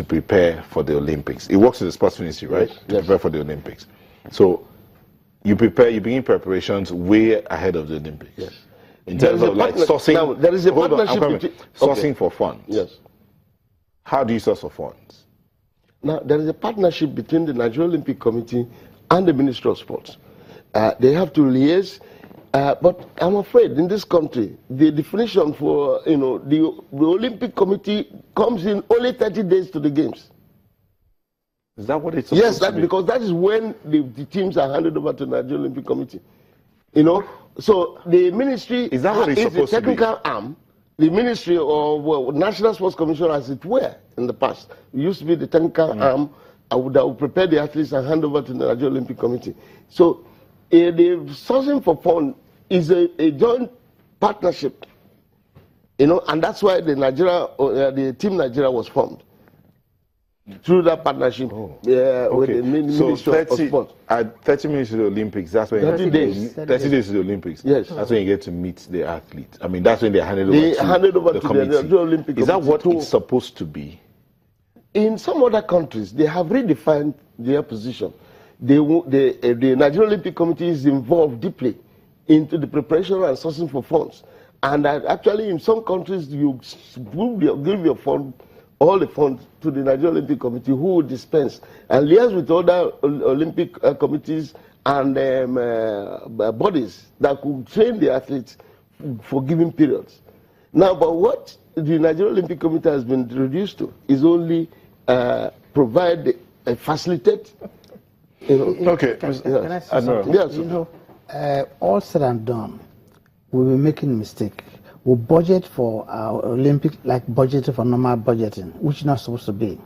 to prepare for the Olympics. It works in the sports ministry, right? Yes, to prepare for the Olympics. So you begin preparations way ahead of the Olympics. Yes. In terms of like sourcing. Now, there is a partnership sourcing for funds. Yes. How do you source for funds? Now, there is a partnership between the Nigerian Olympic Committee and the Ministry of Sports. They have to liaise, but I'm afraid in this country, the definition for, the Olympic Committee comes in only 30 days to the games. Is that what it's supposed to be? Yes, because that is when the teams are handed over to the Nigerian Olympic Committee. So the ministry is that what it's supposed the technical arm. The Ministry of National Sports Commission, as it were, in the past, it used to be the technical arm that would prepare the athletes and hand over to the Nigerian Olympic Committee. So the sourcing for funds is a joint partnership, and that's why the Team Nigeria was formed. Through that partnership with the Ministry of Sport. At 30 minutes to the Olympics, that's when 30 days. 30 days to the Olympics. Yes. That's when you get to meet the athlete. I mean, that's when they're handed over to the Olympic Committee. Is that what it's supposed to be? In some other countries, they have redefined their position. The Nigerian Olympic Committee is involved deeply into the preparation and sourcing for funds. And actually, in some countries, you give your fund, all the funds to the Nigerian Olympic Committee, who will dispense and liaise with other Olympic committees and bodies that could train the athletes for given periods. Now, but what the Nigerian Olympic Committee has been reduced to is only provide, facilitate. Okay. Can I say something? Yes. All said and done, we were making a mistake. We budget for our Olympic like budgeting for normal budgeting, which is not supposed to be.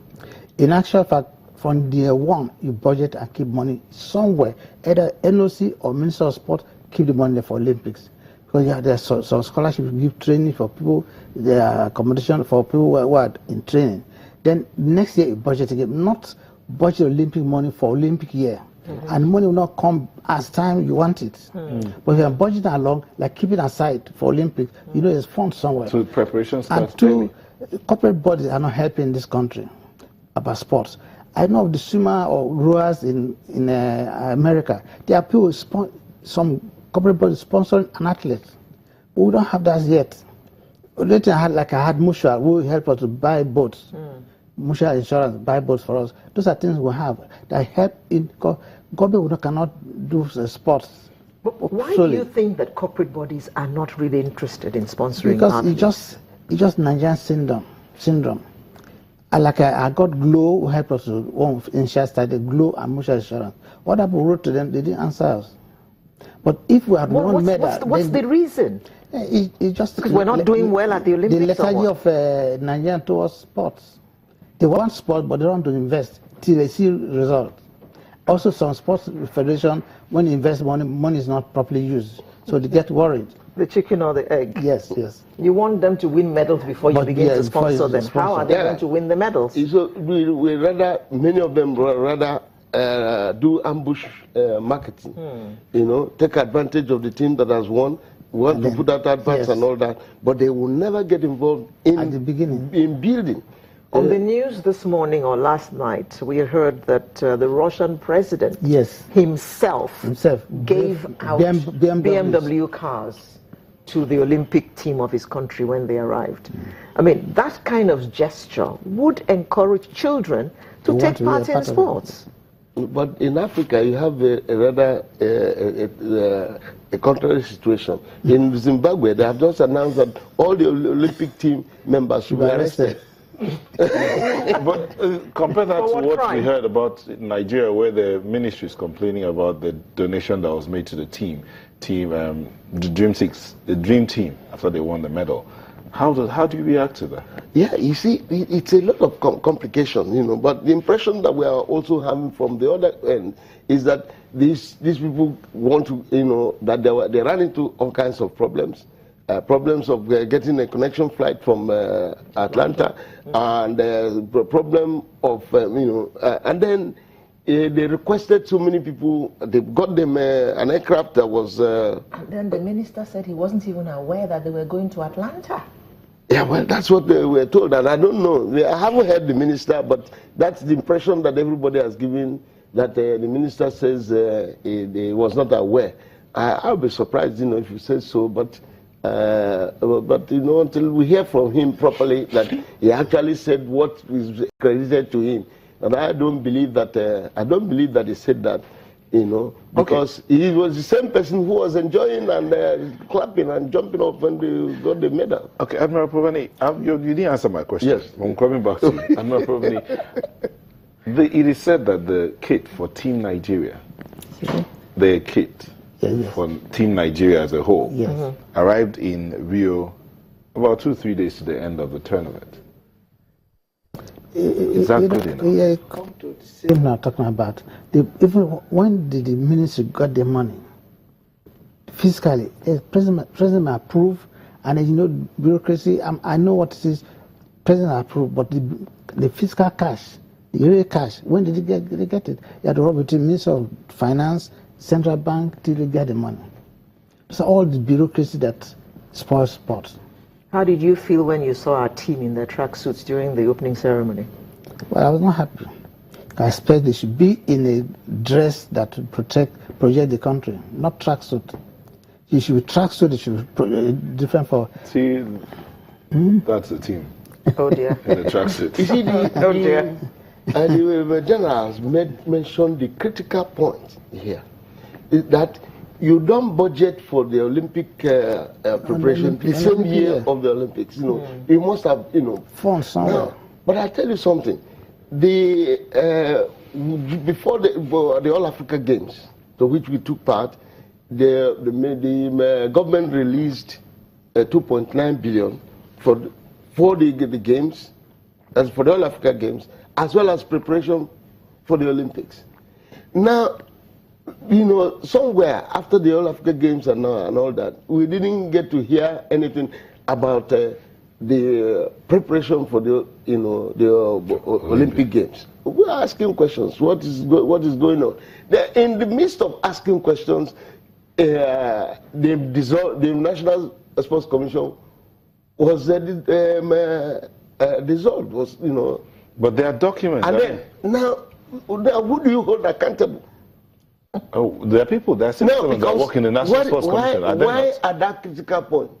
In actual fact, from day one, you budget and keep money somewhere, either NOC or Minister of Sport, keep the money there for Olympics. Because there's some scholarships, give training for people, there are accommodation for people who are in training. Then next year, you budget again, not budget Olympic money for Olympic year. And money will not come as time you want it. But if you're budgeting along, like keep it aside for Olympics, there's funds somewhere. So preparation starts. And two, corporate bodies are not helping this country about sports. I know of the swimmer or rowers in America. There are people, some corporate bodies sponsoring an athlete. But we don't have that yet. Later I had Mutual, who helped us to buy boats. Mutual Insurance, buy boats for us. Those are things we have that help in. Government cannot do sports. But why do you think that corporate bodies are not really interested in sponsoring Because athletes? it's just Nigerian syndrome. I got Glow who helped us to one insurance started Glow and Mutual Insurance. What happened? We wrote to them, they didn't answer us. But if we had won medal, what's the reason? It just because we're not doing well at the Olympics. The lethargy of Nigeria towards sports. They want sport, but they don't want to invest till they see results. Also, some sports federation, when they invest money is not properly used, so they get worried. The chicken or the egg? Yes. You want them to win medals before you begin to sponsor them. How are they going to win the medals? So many of them rather do ambush marketing. Take advantage of the team that has won, want to put out adverts and all that, but they will never get involved at the beginning in building. On the news this morning or last night, we heard that the Russian president himself gave out BMW cars to the Olympic team of his country when they arrived. I mean, that kind of gesture would encourage children to take part in sports. But in Africa, you have a contrary situation. In Zimbabwe, they have just announced that all the Olympic team members should be arrested. But compare that to what we heard about Nigeria, where the ministry is complaining about the donation that was made to the the Dream Team, after they won the medal. How do you react to that? Yeah, you see, it's a lot of complications, but the impression that we are also having from the other end is that these people want to, that they run into all kinds of problems. Problems of getting a connection flight from Atlanta, and problem of, and then they requested so many people, they got them an aircraft that was... And then the minister said he wasn't even aware that they were going to Atlanta. Yeah, well, that's what we were told, and I don't know. I haven't heard the minister, but that's the impression that everybody has given, that the minister says he was not aware. I'll be surprised, if he says so, but until we hear from him properly that he actually said what is credited to him, and I don't believe that he said that. Because he was the same person who was enjoying and clapping and jumping up when they got the medal. Okay, Admiral Povani, you didn't answer my question. Yes. I'm coming back to you. Admiral Povani, it is said that the kit for Team Nigeria, the kit for Team Nigeria as a whole, arrived in Rio about 2-3 days to the end of the tournament. Is that good enough? Yeah, come to the same now talking about. Even when the ministry got the money, fiscally, the president approved, and bureaucracy, I know what it is, president approved, but the fiscal cash, the real cash, when did they get it? You had to work between Minister of Finance, Central Bank, till you get the money. So all the bureaucracy that spoils sports. How did you feel when you saw our team in their tracksuits during the opening ceremony? Well, I was not happy. I expect they should be in a dress that would project the country, not tracksuit. You should be tracksuit, it should be different for... See, that's the team. Oh dear. In the tracksuit. You see, oh dear. The generals mentioned the critical point here, is that you don't budget for the Olympic preparation the same year of the Olympics. You must have, funds somewhere. But I tell you something. Before the All Africa Games, to which we took part, the government released 2.9 billion for the games, as for the All Africa Games, as well as preparation for the Olympics. Now, somewhere after the All Africa Games and all that, we didn't get to hear anything about the preparation for the Olympic Games. We're asking questions. What is going on? In the midst of asking questions, the National Sports Commission was dissolved. But there are documents. And then now, who do you hold accountable? Oh, there are people that work in the National Sports Commission. Why at that critical point?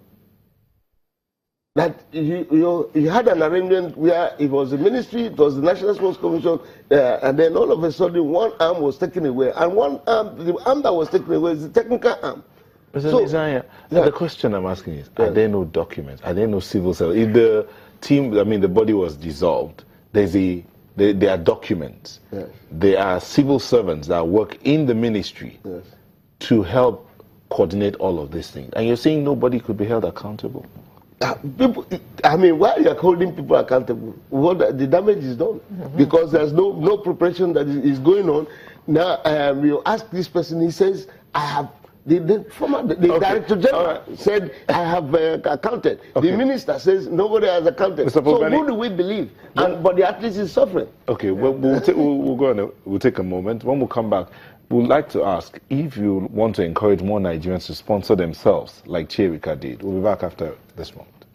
That you had an arrangement where it was the ministry, it was the National Sports Commission, and then all of a sudden one arm was taken away, and the arm that was taken away is the technical arm. Mr. Isaiah, the question I'm asking is: are there no documents? Are there no civil servants? If the team, the body was dissolved, there are documents. Yes. There are civil servants that work in the ministry to help coordinate all of these things. And you're saying nobody could be held accountable? While you're holding people accountable, the damage is done. Because there's no preparation that is going on. Now, you ask this person, he says, I have... The Director General said, I have accounted. Okay. The Minister says, nobody has accounted. So who do we believe? But the athlete is suffering. Okay, we'll go on. We'll take a moment. When we come back, we'd like to ask if you want to encourage more Nigerians to sponsor themselves, like Chirika did. We'll be back after this moment.